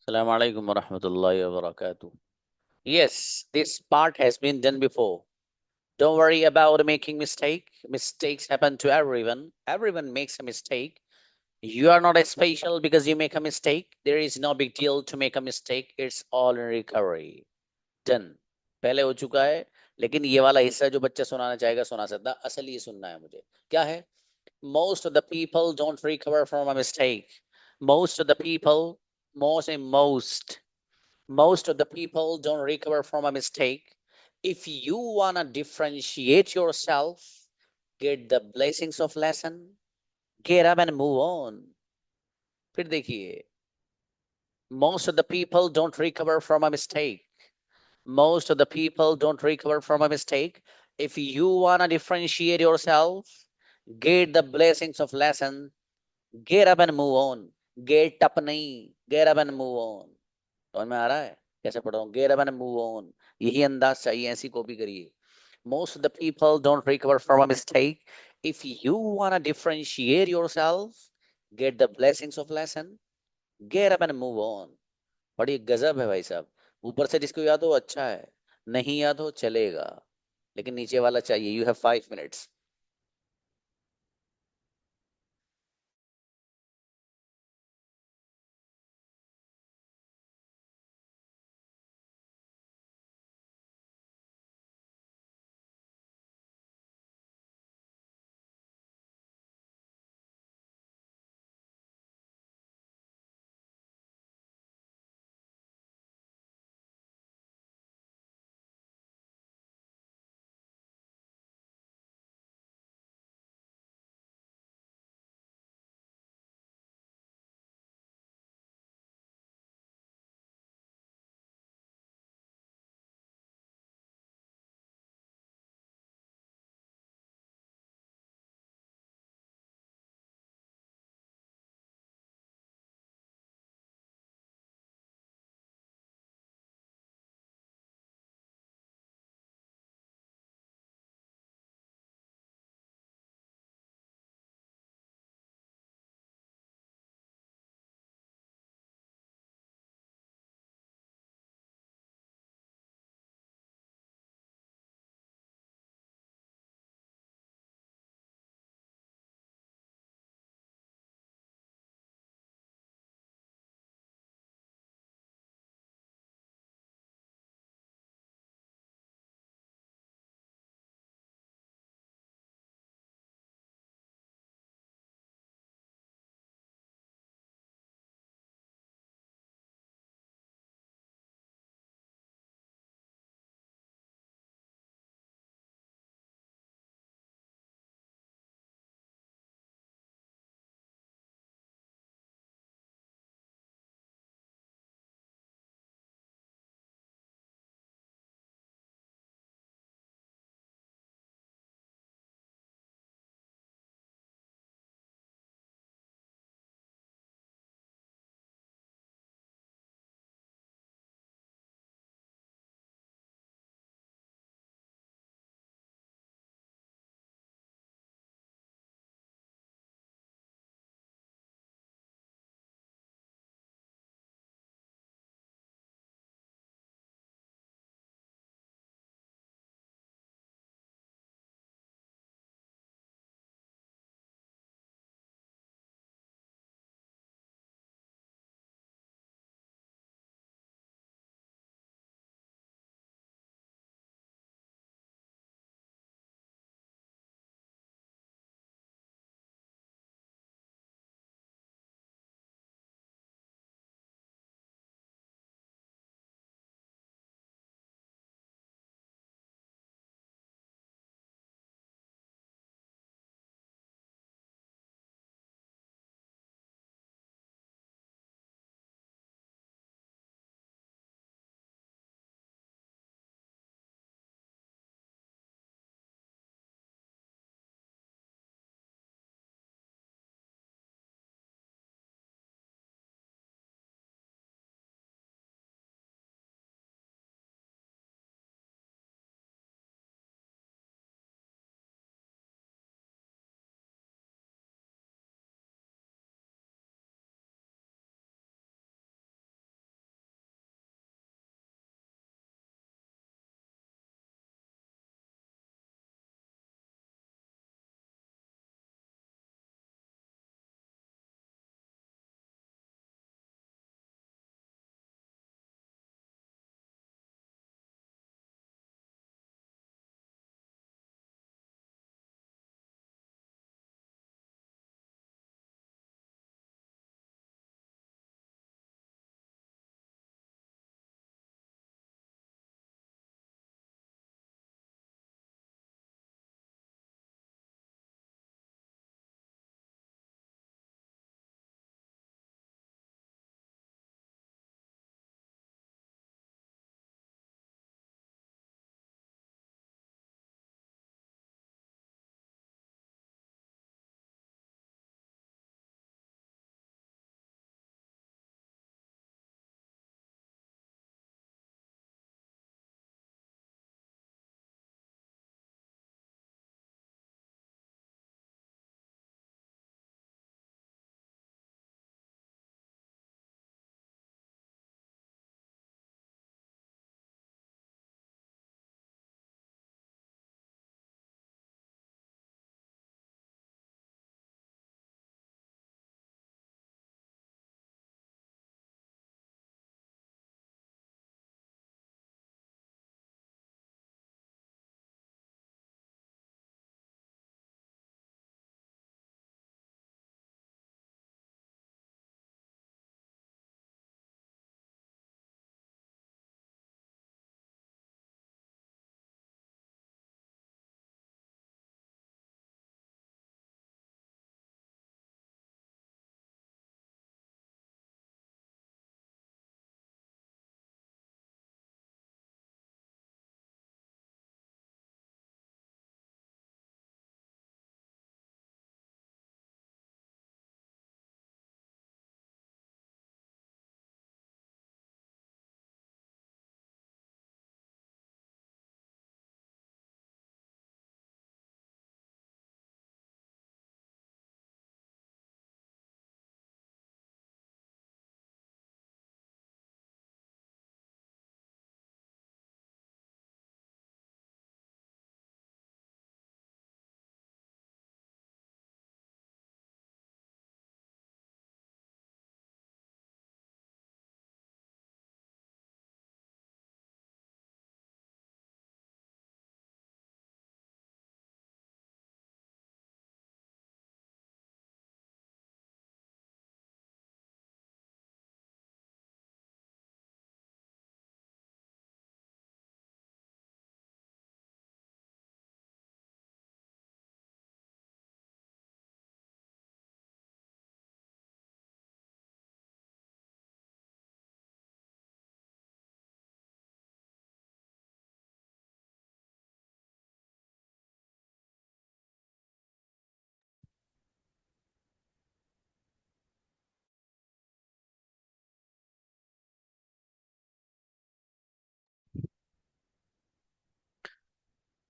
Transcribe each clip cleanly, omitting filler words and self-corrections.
Assalamu alaikum wa rahmatullahi wa barakatuh. Yes, this part has been done before. Don't worry about making mistake. Mistakes happen to everyone. Everyone makes a mistake. You are not special because you make a mistake. There is no big deal to make a mistake. It's all in recovery. Done. पहले हो चुका है लेकिन ये वाला हिस्सा जो बच्चा सुनाना चाहेगा सुना सकता असल ये सुनना है मुझे क्या है most of the people don't recover from a mistake most of the people most of the people don't recover from a mistake. If you want to differentiate yourself, get the blessings of lesson, get up and move on. फिर देखिए, most of the people don't recover from a mistake. Most of the people don't recover from a mistake. If you want to differentiate yourself, get the blessings of lesson, get up and move on. Get up नहीं, get up and move on. समझ में आ रहा है कैसे पढ़ रहा हूँ get up and move on यही अंदाज चाहिए ऐसी कॉपी करिए most of the people don't recover from a mistake if you want to differentiate yourself get the blessings of lesson get up and move on बड़ी गजब है भाई साहब ऊपर से जिसको याद हो अच्छा है नहीं याद हो चलेगा लेकिन नीचे वाला चाहिए यू हैव 5 minutes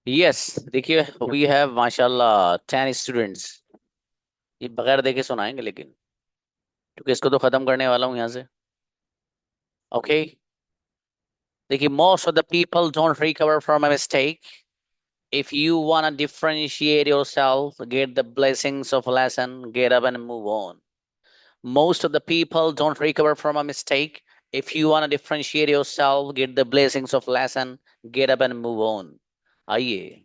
यस, देखिए वी हैव माशाल्लाह 10 स्टूडेंट्स। ये बगैर देखे सुनाएंगे लेकिन, क्योंकि इसको तो खत्म करने वाला हूँ यहाँ से। ओके, देखिए most of the people don't recover from a mistake. If you want to differentiate yourself, get the blessings of a lesson, get up and move on. Most of the people don't recover from a mistake. If you want to differentiate yourself, get the blessings of lesson, get up and move on. आइए।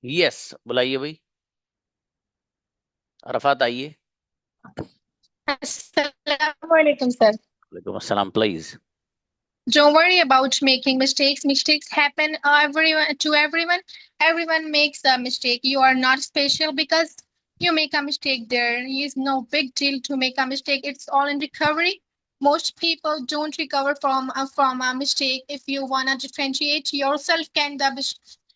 Yes, बुलाइए भाई। अरफात आइए। Assalamualaikum, sir. वालेकुम अस्सलाम, please. Don't worry about making mistakes. Mistakes happen everyone to everyone. Everyone makes a mistake. You are not special because you make a mistake. There is no big deal to make a mistake. It's all in recovery. Most people don't recover from a mistake. If you wanna differentiate yourself,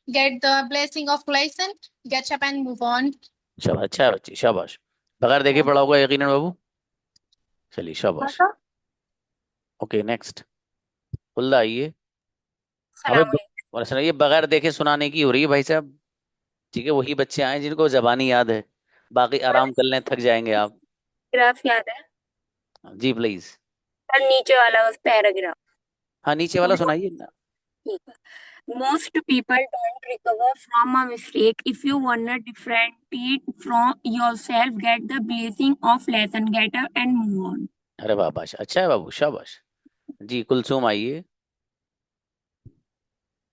get the blessing of lesson, get up and move on. शाबाश, अच्छा है बच्ची, शाबाश। बगैर देखे पढ़ा होगा यकीनन बाबू। चलिए शाबाश। Okay next. खुल्ला आइए। अबे सलामुअलैकुम। और सुना, ये बगैर देखे सुनाने की हो रही है भाई साहब। ठीक है, वही बच्चे आए जिनको जबानी याद है, बाकी आराम कर लें, थक जाएंगे आप। पैराग्राफ याद है? जी प्लीज। सर नीचे वाला उस पैराग्राफ। हाँ, नीचे वाला सुनाइए ना। ठीक है। Most people don't recover from a mistake. If you want differentiate from yourself, get the blessing of lesson, get up and move on. अरे वाह, बाबा अच्छा है बाबू, शाबाश। जी कुलसुम आइए।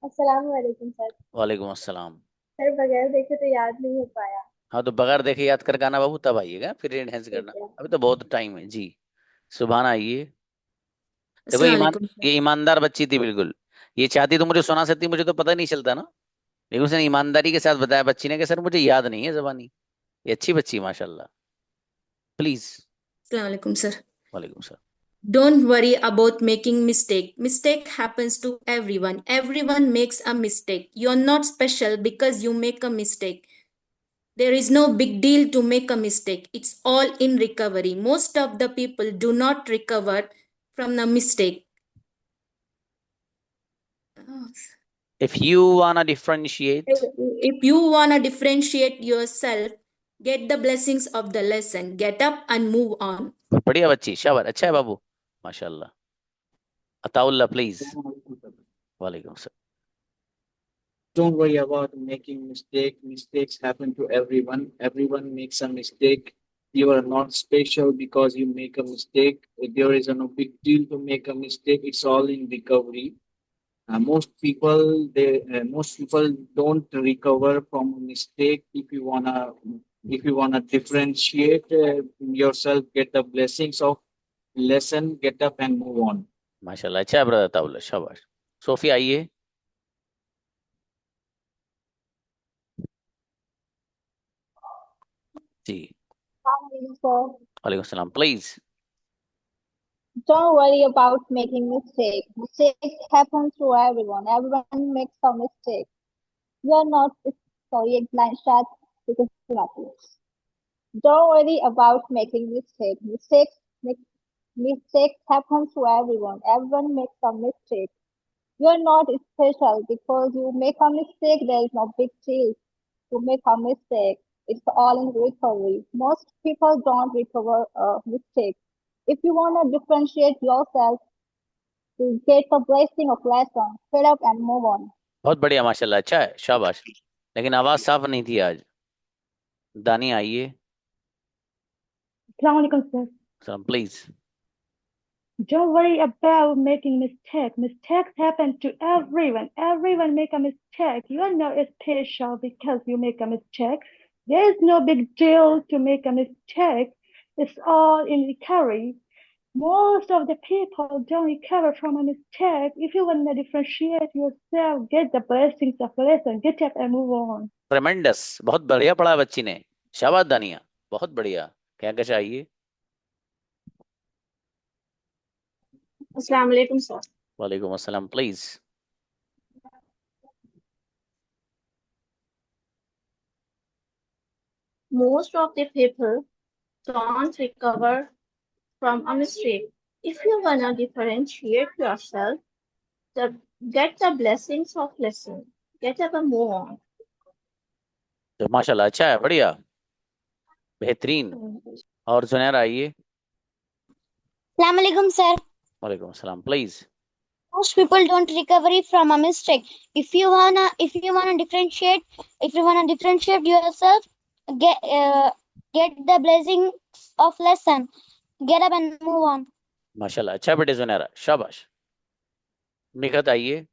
अस्सलाम वालेकुम सर। वालेकुम अस्सलाम। सर बगैर देखे तो याद नहीं हो पाया। हाँ, तो बगैर देखे याद करके आना बाबू, तब आइएगा, फिर एनहेंस ठीक करना। है। अभी तो बहुत टाइम है जी। सुभान आइए। देखो अस्सलाम ईमान, वालेकुम सर। ये ईमानदार बच्ची थी बिल्कुल। ये चाहती तो मुझे सुना सकती, मुझे तो पता नहीं चलता ना। लेकिन उसने ईमानदारी के साथ बताया बच्ची ने कि सर मुझे याद नहीं है जबानी। ये अच्छी बच्ची है माशाल्लाह। प्लीज। अस्सलाम वालेकुम सर। वालेकुम sir. Don't worry about making mistake. Mistake happens to everyone. Everyone makes a mistake. You're not special because you make a mistake. There is no big deal to make a mistake. It's all in recovery. Most of the people do not recover from the mistake. If you wanna differentiate, If you want to differentiate yourself, get the blessings of the lesson. Get up and move on. बढ़िया बच्ची, शाबाश, अच्छा है बाबू, माशाल्लाह। Ataullah please. वालेकुम sir. Don't worry about making mistake. Mistakes happen to everyone. Everyone makes a mistake. You are not special because you make a mistake. There is no big deal to make a mistake. It's all in recovery. Most people don't recover from a mistake. If you wanna differentiate yourself, get the blessings of lesson, get up and move on. माशाल्लाह, अच्छा है brother Ataullah, शाबाश। Sophie आइए। जी। So वालेकुम सलाम please. don't worry about making mistakes. Mistakes happen to everyone. Everyone makes a mistake. You are not sorry एक line शायद because सुनाती हूँ. Don't worry about making mistakes. Mistakes happen to everyone. Everyone makes a mistake. You are not special because you make a mistake. There is no big deal to make a mistake. It's all in recovery. Most people don't recover a mistake. If you want to differentiate yourself, to get the blessing of lesson, get up and move on. बहुत बढ़िया माशाल्लाह, अच्छा है, शाबाश। लेकिन आवाज साफ नहीं थी आज। दानी आइए। Assalamualaikum, sir. सलाम please. Don't worry about making mistakes. Mistakes happen to everyone. Everyone make a mistake. You are not special because you make a mistake. There is no big deal to make a mistake. It's all in recovery. Most of the people don't recover from a mistake. If you want to differentiate yourself, get the blessings of lesson, get up and move on. ट्रेमेंडस, बहुत बढ़िया पढ़ा बच्ची ने, शाबाश दानिया, बहुत बढ़िया। क्या चाहिए? Assalamualaikum, sir. Walaikum assalam, please. Most of the people don't recover from a mistake. If you wanna differentiate yourself, get the blessings of lesson. Get up and move on. तो माशाल्लाह अच्छा है, बढ़िया, बेहतरीन। और सुनैरा आइए। Assalamu alaikum, sir. वालेकुम अस्सलाम, please. Most people don't recover from a mistake. If you wanna differentiate yourself, get the blessing of lesson. Get up and move on. माशाल्लाह अच्छा बेटे सुनैरा, शाबाश। निखत आइए।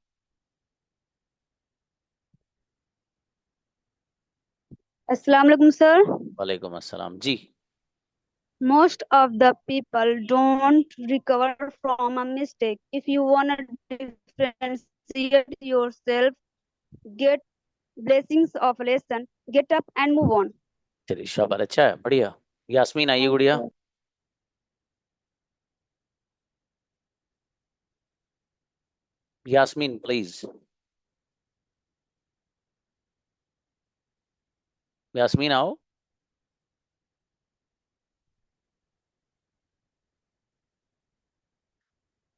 Assalamu alaikum, sir. वालेकुम अस्सलाम जी। Most of the people don't recover from a mistake. If you want to differentiate yourself, get blessings of lesson, get up and move on. चलिए शाबाश, अच्छा है, बढ़िया। यास्मीन आइए गुड़िया। यास्मीन प्लीज। यास्मीन आओ।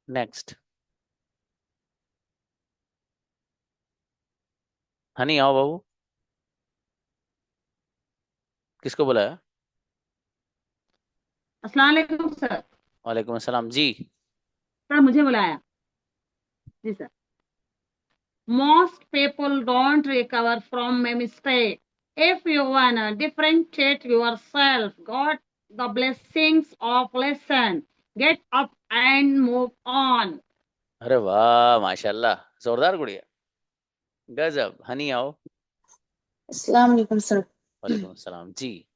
नेक्स्ट। हनी आओ बाबू। किसको बुलाया? अस्सलाम वालेकुम सर। वालेकुम अस्सलाम जी। सर मुझे बुलाया जी sir. Most people don't recover from a mistake. If you wanna differentiate yourself, got the blessings of lesson. Get up and move on. अरे वाह माशाल्लाह, जोरदार गुड़िया, गजब। हनी आओ। Assalamu alaikum, sir. वालेकुम अस्सलाम जी।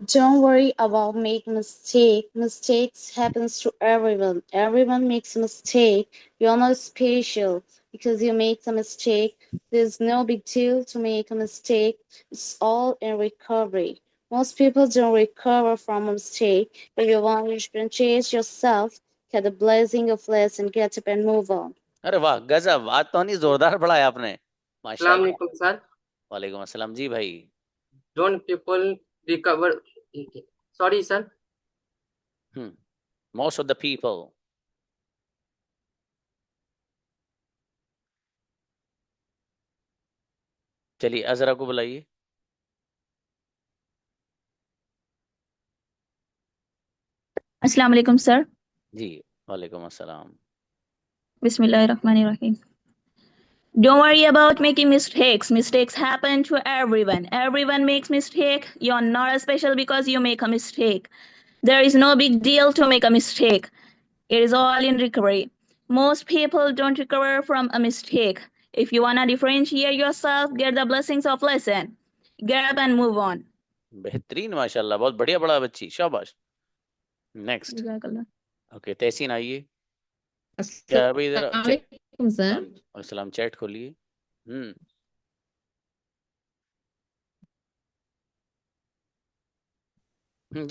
Don't worry about making mistake. Mistakes happens to everyone. Everyone makes a mistake. You're not special because you make a mistake. There's no big deal to make a mistake. It's all in recovery. Most people don't recover from a mistake. If you want to differentiate yourself, get the blessing of lesson, get up and move on. अरे वाह गजब, आज तो नहीं जोरदार पढ़ाया आपने, माशाल्लाह। अस्सलाम वालेकुम सर। वालेकुम अस्सलाम जी भाई। Don't people recover? Sorry sir. Most of the people. चलिए अजरा को बुलाइए। अस्सलाम वालेकुम सर। जी वालेकुम अस्सलाम। Bismillahirrahmanirrahim. Don't worry about making mistakes. Mistakes happen to everyone. Everyone makes mistake. You're not special because you make a mistake. There is no big deal to make a mistake. It is all in recovery. Most people don't recover from a mistake. If you wanna differentiate yourself, get the blessings of lesson. Get up and move on. बेहतरीन माशाल्लाह, बहुत बढ़िया पढ़ा बच्ची, शाबाश। Next. Okay तहसीन आइए। क्या अभी इधर सर। अस्सलाम, चैट खोलिए।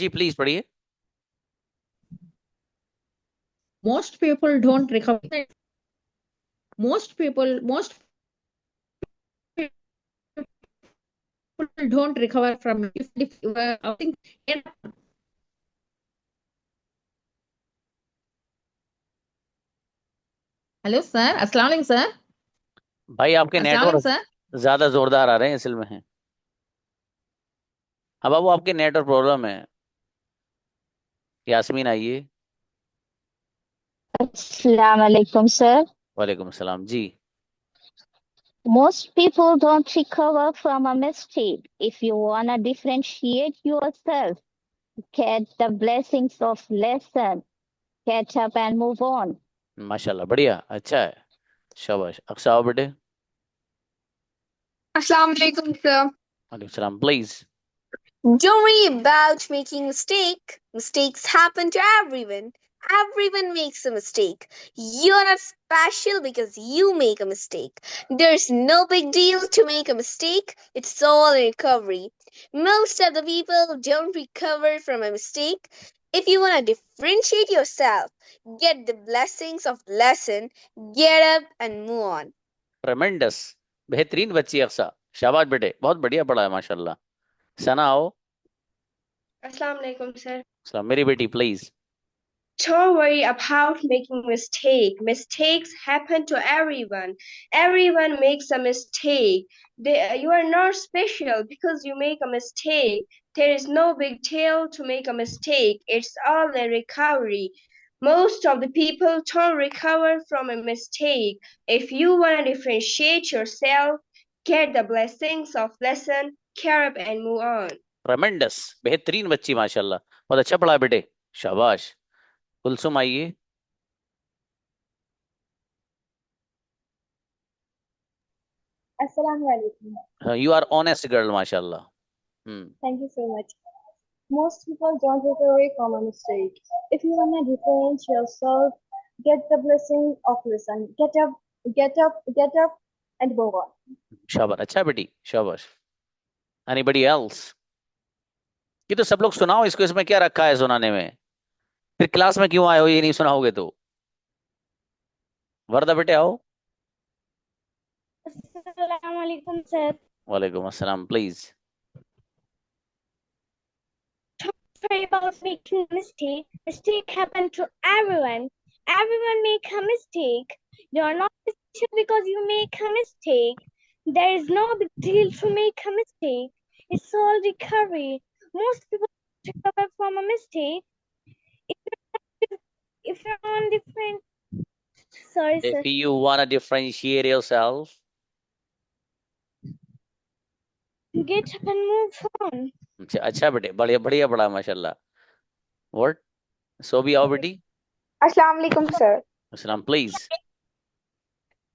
जी प्लीज पढ़िए। Most people don't recover. Most people don't recover from if you are think. Hello sir, अस्सलाम वालेकुम सर। भाई आपके नेटवर्क ज्यादा जोरदार आ रहे हैं असल में है। हाँ बाबू आपके नेटवर्क प्रॉब्लम है। यास्मीन आइए। Assalamu alaikum, sir. वालेकुम अस्सलाम जी। Most people don't recover from a mistake. If you wanna differentiate yourself, get the blessings of lesson, catch up and move on. माशाल्लाह बढ़िया, अच्छा है, शाबाश। अक्सा आओ बेटे। Assalamu alaikum, sir. वालेकुम सलाम, please. Don't worry about making mistake. Mistakes happen to everyone. Everyone makes a mistake. You're not special because you make a mistake. There's no big deal to make a mistake. It's all in recovery. Most of the people don't recover from a mistake. If you want to differentiate yourself, get the blessings of lesson, get up and move on. ट्रेमेंडस, बेहतरीन बच्ची अक्सा, शाबाश बेटे, बहुत बढ़िया पढ़ा है माशाल्लाह। सना आओ। Assalamu alaikum, sir. सलाम, मेरी बेटी please. Don't worry about making mistake. Mistakes happen to everyone. Everyone makes a mistake. You are not special because you make a mistake. There is no big deal to make a mistake. It's all a recovery. Most of the people don't recover from a mistake. If you want to differentiate yourself, get the blessings of lesson, care up and move on. ट्रेमेंडस, बेहतरीन बच्ची माशाल्लाह, बहुत अच्छा पढ़ा है बेटे, शाबाश। कुलसुम आइए। Assalamu alaikum. You are honest girl माशाल्लाह। Thank you so much. Most people don't recover from a mistake. If you want to differentiate yourself, get the blessing of lesson. Get up, and move on. शाबाश, अच्छा बेटी, शाबाश। Anybody else? ये तो सब लोग सुनाओ इसको, इसमें क्या रखा है सुनाने में? फिर क्लास में क्यों आए हो ये नहीं सुनाओगे तो? वर्दा बेटे आओ। Assalamu alaikum, sir. वालेकुम अस्सलाम, please. Sorry about making a mistake. Mistake happen to everyone. Everyone make a mistake. You're not special because you make a mistake. There is no big deal to make a mistake. It's all recovery. Most people recover from a mistake. If you're on different, sorry, sir. If you want to differentiate yourself, Get up and move on. अच्छा बेटे, बढ़िया बढ़िया पढ़ा माशाल्लाह। What? सो भी आओ बेटी। Assalamu alaikum, sir. अस्सलाम, please.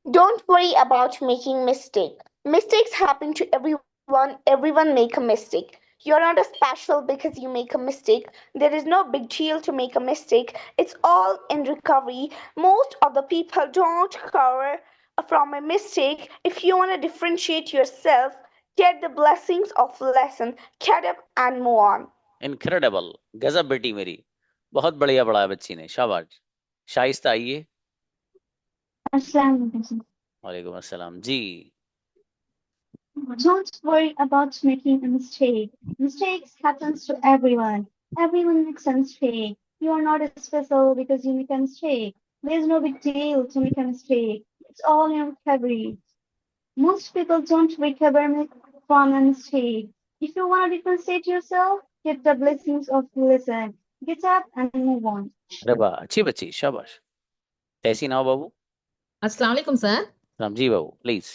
Don't worry about making mistake. Mistakes happen to everyone. Everyone make a mistake. You're not a special because you make a mistake. There is no big deal to make a mistake. It's all in recovery. Most of the people don't recover from a mistake. If you want to differentiate yourself, get the blessings of lesson, get up and move on. Incredible, गजब बेटी मेरी, बहुत बढ़िया पढ़ा है बच्ची ने, शाबाश। शाइस्ता आइए। वालेकुम अस्सलाम जी। Don't worry about making a mistake. Mistakes happens to everyone. Everyone makes a mistake. You are not special because you make a mistake. There is no big deal to make a mistake. It's all in recovery. Most people don't recover from a mistake. If you want to differentiate yourself, get the blessings of lesson. Get up and move on. अरे वाह, अच्छी बच्ची, शाबाश। तहसीन आओ बाबू। Assalamu alaikum, sir. Ram ji बाबू, please.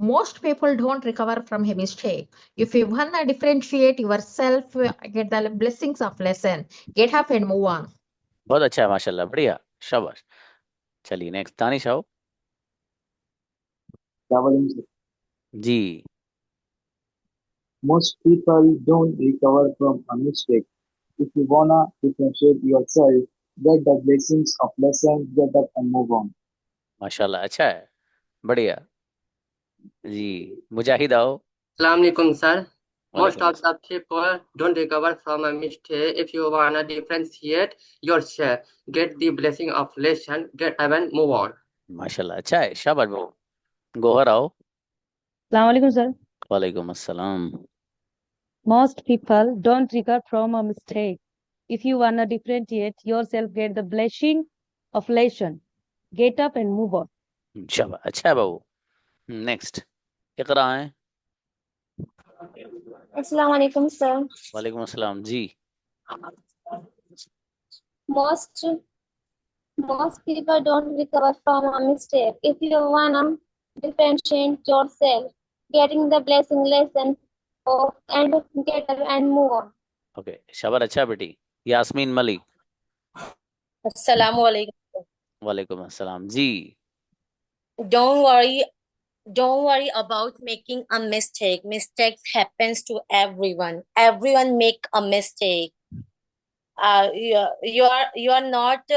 Most people don't recover from a mistake. If you want to differentiate yourself, get the blessings of lesson. Get up and move on. बहुत अच्छा है माशाल्लाह, बढ़िया, शाबाश। चलिए नेक्स्ट, दानिश आओ। जी। Most people don't recover from a mistake. If you wanna differentiate yourself, get the blessings of lesson, get up and move on. माशाल्लाह, अच्छा है, बढ़िया जी। मुजाहिद आओ। Assalamu alaikum, sir. Most वालेकुम of the people don't recover from a mistake. If you wanna differentiate yourself, get the blessing of lesson, get up and move on. माशाल्लाह, अच्छा है, शाबाश बाबू। गोहर आओ। Assalamu alaikum, sir. वालेकुम अस्सलाम। Most people don't recover from a mistake. If you wanna differentiate yourself, get the blessing of lesson. Get up and move on. शाबाश, अच्छा है बाबू। नेक्स्ट, इकरा है। Assalamu alaikum, sir. वालेकुम अस्सलाम जी। Most people don't recover from a mistake. If you wanna differentiate yourself, getting the blessing lesson of and get up and move on. Okay, शाबाश, अच्छा बेटी। Yasmin Malik. Assalamu alaikum. वालेकुम अस्सलाम जी। Don't worry about making a mistake. Mistakes happens to everyone. Everyone make a mistake. You are not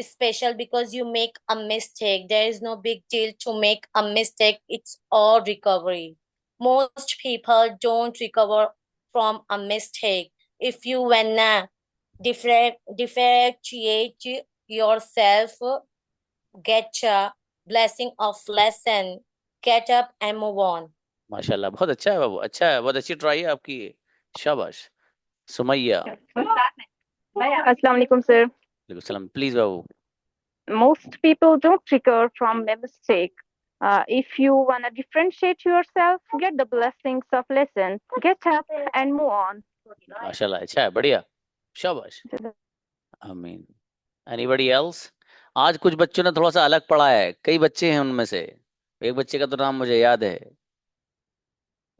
special because you make a mistake. There is no big deal to make a mistake. It's all recovery. Most people don't recover from a mistake. If you wanna differentiate yourself, get a blessing of lesson, get up and move on. माशाल्लाह, बहुत अच्छा है बाबू, अच्छा है, बहुत अच्छी try है आपकी ये, शाबाश। सुमैया। Assalamu alaikum, sir. वालेकुम सलाम, please Babu. Most people don't recover from a mistake. If you want to differentiate yourself, get the blessings of lesson, get up and move on. माशाल्लाह, अच्छा है, बढ़िया, शाबाश। आमीन। Anybody else? आज कुछ बच्चों ने थोड़ा सा अलग पढ़ा है, कई बच्चे हैं उनमें से, एक बच्चे का तो नाम मुझे याद है,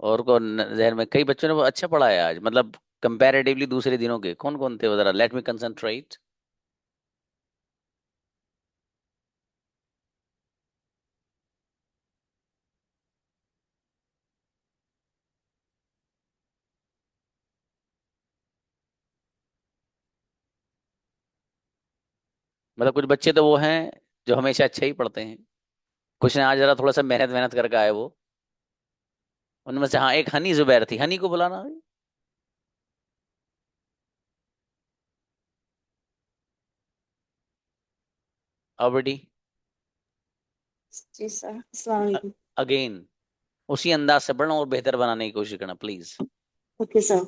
और को जहन में, कई बच्चों ने वो अच्छा पढ़ा है आज, मतलब कंपैरेटिवली दूसरे दिनों के। कौन कौन थे वो, जरा लेट मी कंसंट्रेट। मतलब कुछ बच्चे तो वो हैं जो हमेशा अच्छा ही पढ़ते हैं, कुछ ने आज जरा थोड़ा सा मेहनत मेहनत करके आए वो। उनमें से हाँ, एक हनी जुबैर थी, हनी को बुलाना अभी। आओ बेटी। जी सर, अस्सलाम वालेकुम। अगेन उसी अंदाज से पढ़ना और बेहतर बनाने की कोशिश करना please. Okay, sir.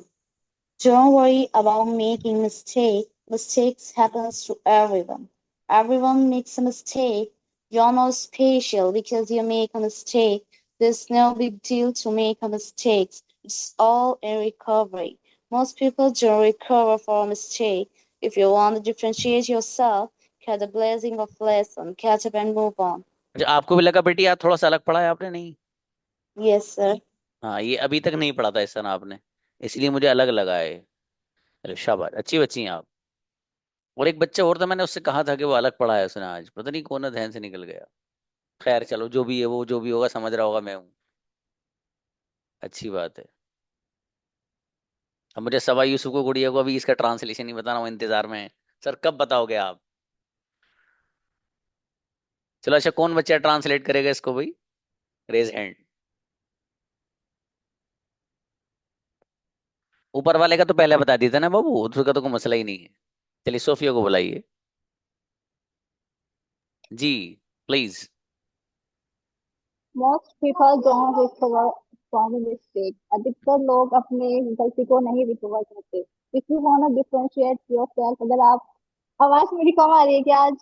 Don't worry about making mistake. Mistakes happens to everyone. Everyone makes a mistake. You're not special because you make a mistake. There's no big deal to make a mistake. It's all in recovery. Most people don't recover from a mistake. If you want to differentiate yourself, get the blessing of lesson, catch up and move on. अच्छा, आपको भी लगा बेटी आज थोड़ा सा अलग पढ़ा है आपने? नहीं, Yes, sir. हाँ, ये अभी तक नहीं पढ़ा था इस तरह आपने, इसलिए मुझे अलग लगा है। अरे शाबाश, अच्छी बच्ची हैं आप। और एक बच्चा और था, मैंने उससे कहा था कि वो अलग पढ़ा है उसने, आज पता नहीं कौन ध्यान से निकल गया। खैर चलो, जो भी है वो, जो भी होगा समझ रहा होगा मैं हूँ, अच्छी बात है। अब मुझे सवा यूसुफ को, गुड़िया को अभी इसका ट्रांसलेशन नहीं बताना, वो इंतजार में है। सर कब बताओगे आप? चलो अच्छा, कौन बच्चा ट्रांसलेट करेगा इसको भाई? Raise hand. ऊपर वाले का तो पहले बता दिया था ना बाबू, उसका तो कोई मसला ही नहीं है। चलिए सोफिया को बुलाइए जी, please. Most people don't recover from a mistake. अधिकतर लोग अपने गलती को नहीं रिकवर करते। If you want to differentiate yourself, अगर आप, आवाज मेरी कम आ रही है क्या आज?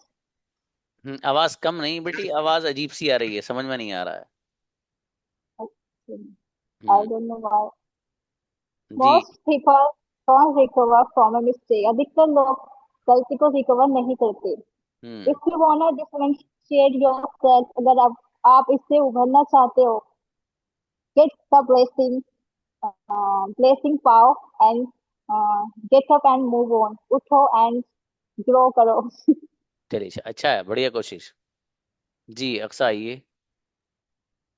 आवाज कम नहीं बेटी, आवाज अजीब सी आ रही है, समझ में नहीं आ रहा है। I don't know why. Ji, Most people don't recover from a mistake. अधिकतर लोग गलती को रिकवर नहीं करते। If you want to differentiate yourself, अगर आप इससे उभरना चाहते हो, get the blessing power and get up and move on. उठो and grow करो। चलिए अच्छा है, बढ़िया कोशिश जी। अक्सा आइए।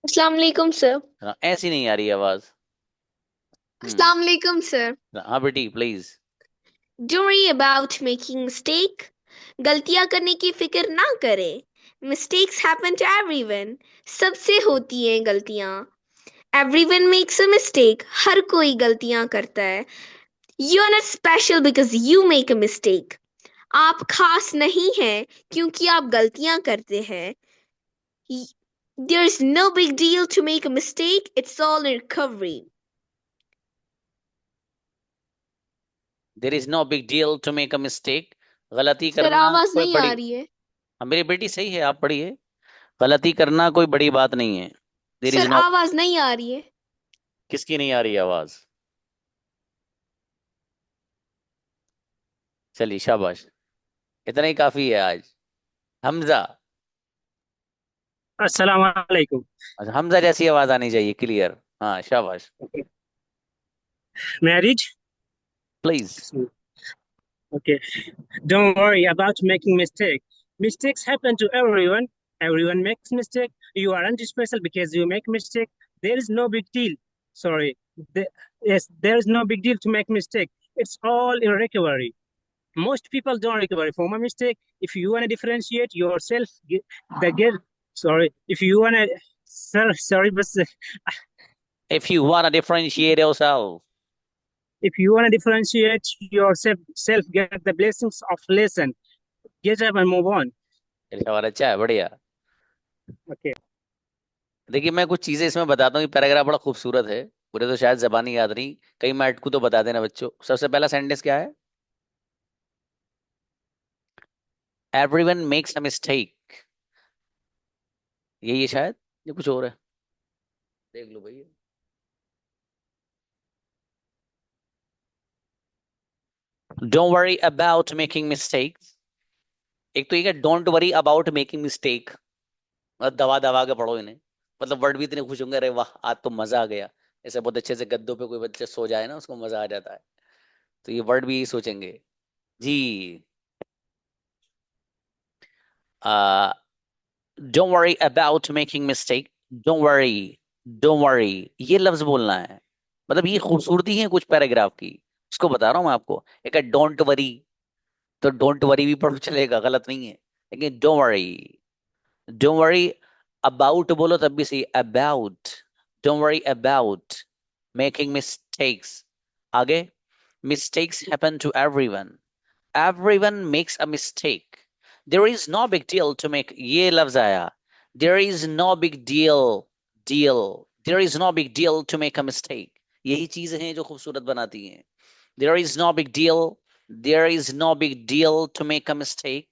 अस्सलाम वालेकुम सर। हाँ, ऐसी नहीं आ रही आवाज। अस्सलाम वालेकुम सर। हाँ बेटी please. Don't worry about making mistake. गलतियां करने की फिक्र ना करें। Mistakes happen to everyone. सबसे होती हैं गलतियां। Everyone makes a mistake. हर कोई गलतियां करता है। You are not special because you make a mistake. आप खास नहीं हैं क्योंकि आप गलतियां करते हैं। There is no big deal to make a mistake. It's all in recovery. There is no big deal to make a mistake. गलती सर करना आवाज कोई नहीं बड़ी, आ रही है। हाँ मेरी बेटी सही है, आप पढ़िए। गलती करना कोई बड़ी बात नहीं है। There is सर no, आवाज नहीं आ रही है। किसकी नहीं आ रही आवाज? चलिए शाबाश, इतना ही काफी है आज। हमजा। अस्सलाम वालेकुम। अच्छा, हमजा जैसी आवाज आनी चाहिए, क्लियर। हाँ शाबाश, Married? Please. Okay. Don't worry about making mistake. Mistakes happen to everyone. Everyone makes mistake. You aren't special because you make mistake. There is no big deal. Sorry. Yes, there is no big deal to make mistake. It's all in recovery. Most people don't recover from a mistake. If you want to differentiate yourself, if you want to, sorry, but If you want to differentiate yourself, If you want to differentiate yourself, get the blessings of lesson. Get up and move on. ये सवाल अच्छा है, बढ़िया। Okay. देखिए मैं कुछ चीजें इसमें बताता हूँ, ये पैराग्राफ बड़ा खूबसूरत है, पूरे तो शायद जबानी याद नहीं, कहीं मैं अटकू तो बता देना बच्चों। सबसे पहला सेंटेंस क्या है? एवरीवन मेक्स अ मिस्टेक, यही है शायद, ये कुछ और है, देख लो भैया। Don't worry about making mistakes, एक तो ये don't worry about making mistake, दबा दबा के पढ़ो इन्हें, मतलब वर्ड भी इतने खुश होंगे, अरे वाह आज तो मजा आ गया। ऐसे बहुत अच्छे से गद्दों पे कोई बच्चे सो जाए ना, उसको मजा आ जाता है, तो ये वर्ड भी यही सोचेंगे जी। Don't worry about making mistake, don't worry ये लफ्ज बोलना है, मतलब ये खूबसूरती है कुछ पैराग्राफ की, उसको बता रहा हूँ मैं आपको। एक है डोंट वरी, तो डोंट वरी भी पढ़ो चलेगा, गलत नहीं है, लेकिन डोंट वरी अबाउट बोलो तब भी सही, about, don't worry about making mistakes. आगे, mistakes happen to everyone makes a mistake, there is no big deal to make, ये लफ्ज आया, there is no big deal, there is no big deal to make a mistake, यही चीजें हैं जो खूबसूरत बनाती हैं। There is no big deal, there is no big deal to make a mistake,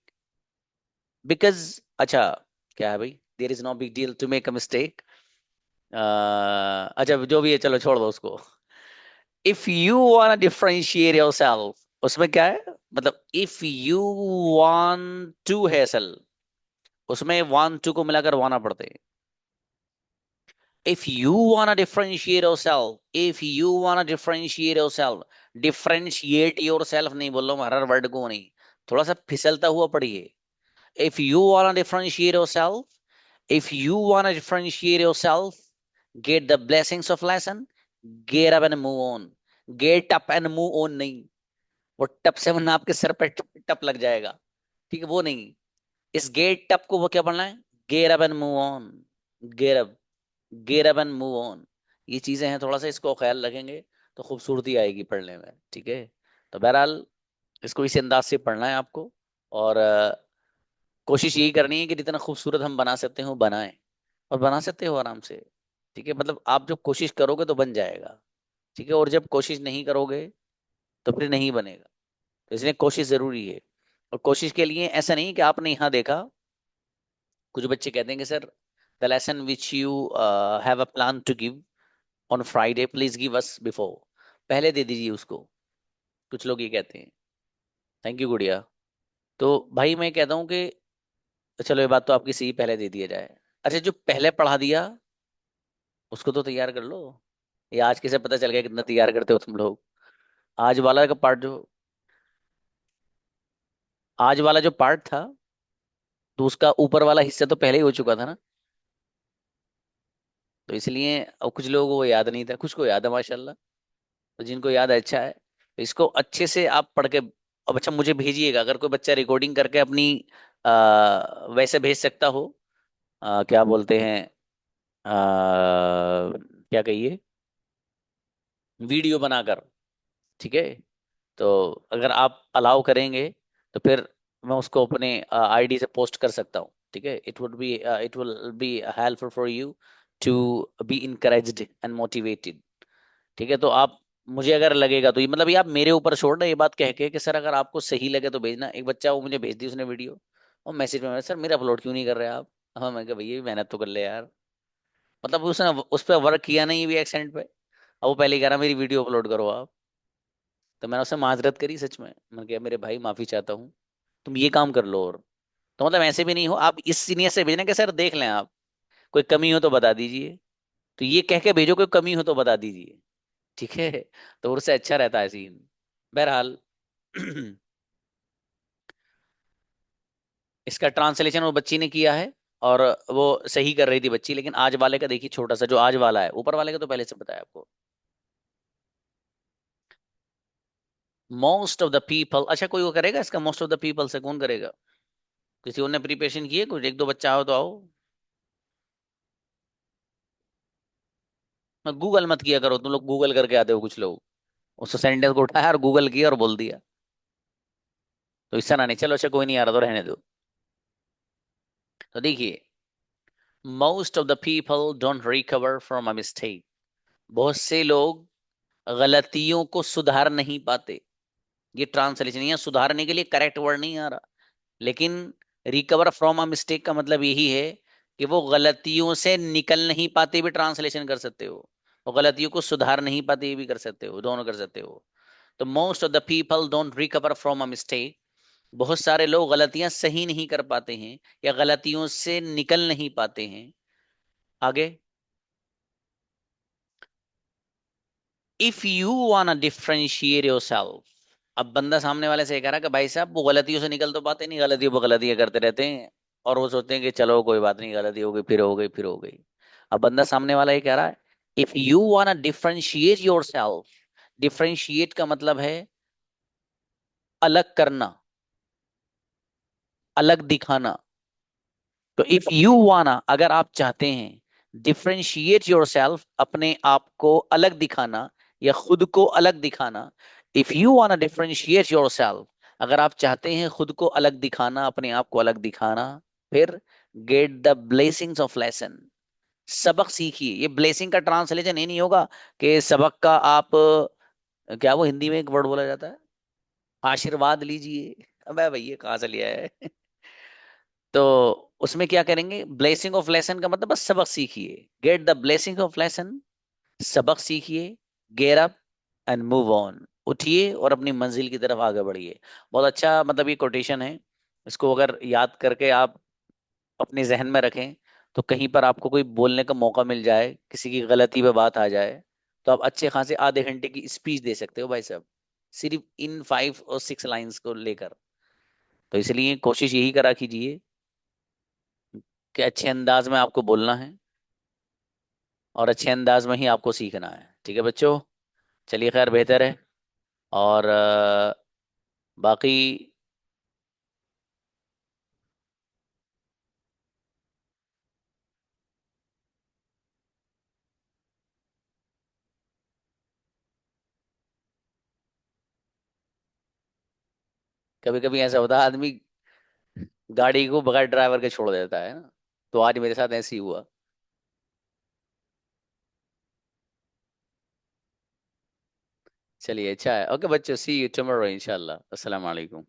because, अच्छा क्या है भाई, there is no big deal to make a mistake, अच्छा जो भी है चलो छोड़ दो उसको। If you want differentiate yourself, उसमें क्या है, मतलब इफ यू वांट टू है असल, उसमें वांट टू को मिलाकर वाना पड़ते हैं। If you want differentiate yourself, if you want differentiate yourself, differentiate yourself नहीं बोल रहा हूं, हर वर्ड को नहीं, थोड़ा सा फिसलता हुआ पढ़िए। If you want to differentiate yourself, if you want to differentiate yourself, get the blessings of lesson, get up and move on. Get up and move on नहीं, वो टप से वरना आपके सर पे टप लग जाएगा, ठीक है, वो नहीं। इस गेट टप को वो क्या पढ़ना है, get up and move on, get up and move on, ये चीजें हैं, थोड़ा सा इसको ख्याल रखेंगे तो खूबसूरती आएगी पढ़ने में, ठीक है। तो बहरहाल इसको इस अंदाज से पढ़ना है आपको, और कोशिश यही करनी है कि जितना खूबसूरत हम बना सकते हो बनाएं, और बना सकते हो आराम से, ठीक है, मतलब आप जब कोशिश करोगे तो बन जाएगा, ठीक है, और जब कोशिश नहीं करोगे तो फिर नहीं बनेगा, तो इसलिए कोशिश जरूरी है। और कोशिश के लिए ऐसा नहीं कि आपने यहाँ देखा, कुछ बच्चे कहते हैं कि sir the lesson which you have a plan to give on Friday please give us before, पहले दे दीजिए उसको, कुछ लोग ये कहते हैं। थैंक यू गुड़िया। तो भाई मैं कहता हूँ कि चलो ये बात तो आपकी सही, पहले दे दिया जाए। अच्छा जो पहले पढ़ा दिया उसको तो तैयार कर लो, ये आज कैसे पता चल गया कितना तैयार करते हो तुम लोग। आज वाला का पार्ट जो, आज वाला जो पार्ट था, तो उसका ऊपर वाला हिस्सा तो पहले ही हो चुका था ना, तो इसलिए अब कुछ लोगों को वो याद नहीं था, कुछ को याद है माशाल्लाह, तो जिनको याद है अच्छा है, तो इसको अच्छे से आप पढ़ के, अब अच्छा मुझे भेजिएगा, अगर कोई बच्चा रिकॉर्डिंग करके अपनी वैसे भेज सकता हो, क्या बोलते हैं, क्या कहिए, वीडियो बनाकर, ठीक है, तो अगर आप अलाउ करेंगे तो फिर मैं उसको अपने आईडी से पोस्ट कर सकता हूँ, ठीक है। It will be helpful for you to be encouraged and motivated, ठीक है। तो आप, मुझे अगर लगेगा तो ये मतलब ये आप मेरे ऊपर छोड़ रहे ये बात कह के कि सर अगर आपको सही लगे तो भेजना। एक बच्चा वो मुझे भेज दी उसने वीडियो, और मैसेज में सर मेरा अपलोड क्यों नहीं कर रहे आप। हाँ मैं कहा भैया भी मेहनत तो कर ले यार, मतलब उसने उस पर वर्क किया नहीं भी एक्सेंट पे, अब वो पहले ही कह रहा मेरी वीडियो अपलोड करो आप। तो मैंने उससे माजरत करी सच में, मैंने कहा मेरे भाई माफी चाहता हूँ, तुम ये काम कर लो, और तो मतलब ऐसे भी नहीं हो आप इस सीनियर से भेजना कि सर देख लें आप, कोई कमी हो तो बता दीजिए, तो ये कह के भेजो कोई कमी हो तो बता दीजिए, ठीक है, तो उससे अच्छा रहता है सीन। बहरहाल इसका ट्रांसलेशन वो बच्ची ने किया है, और वो सही कर रही थी बच्ची, लेकिन आज वाले का देखिए छोटा सा जो आज वाला है, ऊपर वाले का तो पहले से बताया आपको। मोस्ट ऑफ द पीपल, अच्छा कोई वो करेगा इसका, मोस्ट ऑफ द पीपल से कौन करेगा, किसी और ने प्रिपरेशन की है कुछ, एक दो बच्चा हो तो आओ। गूगल मत किया करो, तुम लोग गूगल करके आते हो कुछ लोग, उस सेंटेंस को उठाया और गूगल किया और बोल दिया। तो इससे ना नहीं, चलो अच्छा कोई नहीं आ रहा तो रहने दो। तो देखिए, most of the people don't recover from a mistake. बहुत से लोग गलतियों को सुधार नहीं पाते। ये ट्रांसलेशन है, सुधारने के लिए करेक्ट वर्ड नहीं आ रहा, लेकिन रिकवर फ्रॉम अ मिस्टेक का मतलब यही है कि वो गलतियों से निकल नहीं पाते भी ट्रांसलेशन कर सकते हो, और गलतियों को सुधार नहीं पाते भी कर सकते हो, दोनों कर सकते हो। तो most of the people don't recover from a mistake, बहुत सारे लोग गलतियां सही नहीं कर पाते हैं या गलतियों से निकल नहीं पाते हैं। आगे, if you want differentiate yourself. अब बंदा सामने वाले से कह रहा है कि भाई साहब वो गलतियों से निकल तो पाते नहीं, गलतियों पर गलतियां करते रहते हैं, और वो सोचते हैं कि चलो कोई बात नहीं, गलती हो गई फिर हो गई फिर हो गई। अब बंदा सामने वाला ये कह रहा है, if you want differentiate yourself. Differentiate का मतलब है अलग करना, अलग दिखाना। तो इफ यू वाना, अगर आप चाहते हैं, डिफरेंशिएट योरसेल्फ, अपने आप को अलग दिखाना या खुद को अलग दिखाना। If you wanna differentiate yourself, अगर आप चाहते हैं खुद को अलग दिखाना, अपने आप को अलग दिखाना, फिर get the blessings of lesson. सबक सीखिए। ये ब्लेसिंग का ट्रांसलेशन ये नहीं होगा कि सबक का आप क्या, वो हिंदी में एक वर्ड बोला जाता है, आशीर्वाद लीजिए। अबे भैया कहाँ से लिया है? तो उसमें क्या करेंगे, ब्लेसिंग ऑफ लेसन का मतलब बस सबक सीखिए। Get the blessing of lesson, सबक सीखिए। Get up and move on, उठिए और अपनी मंजिल की तरफ आगे बढ़िए। बहुत अच्छा मतलब ये कोटेशन है। इसको अगर याद करके आप अपने जहन में रखें, तो कहीं पर आपको कोई बोलने का मौका मिल जाए, किसी की गलती पे बात आ जाए, तो आप अच्छे खासे आधे घंटे की स्पीच दे सकते हो भाई साहब, सिर्फ इन 5 और 6 लाइंस को लेकर। तो इसलिए कोशिश यही करा कीजिए कि अच्छे अंदाज में आपको बोलना है और अच्छे अंदाज में ही आपको सीखना है। ठीक है बच्चों, चलिए खैर बेहतर है। और बाकी कभी कभी ऐसा होता है, आदमी गाड़ी को बगैर ड्राइवर के छोड़ देता है ना, तो आज मेरे साथ ऐसे ही हुआ। चलिए अच्छा है, ओके बच्चों, सी यू टुमारो इंशाल्लाह। अस्सलाम वालेकुम।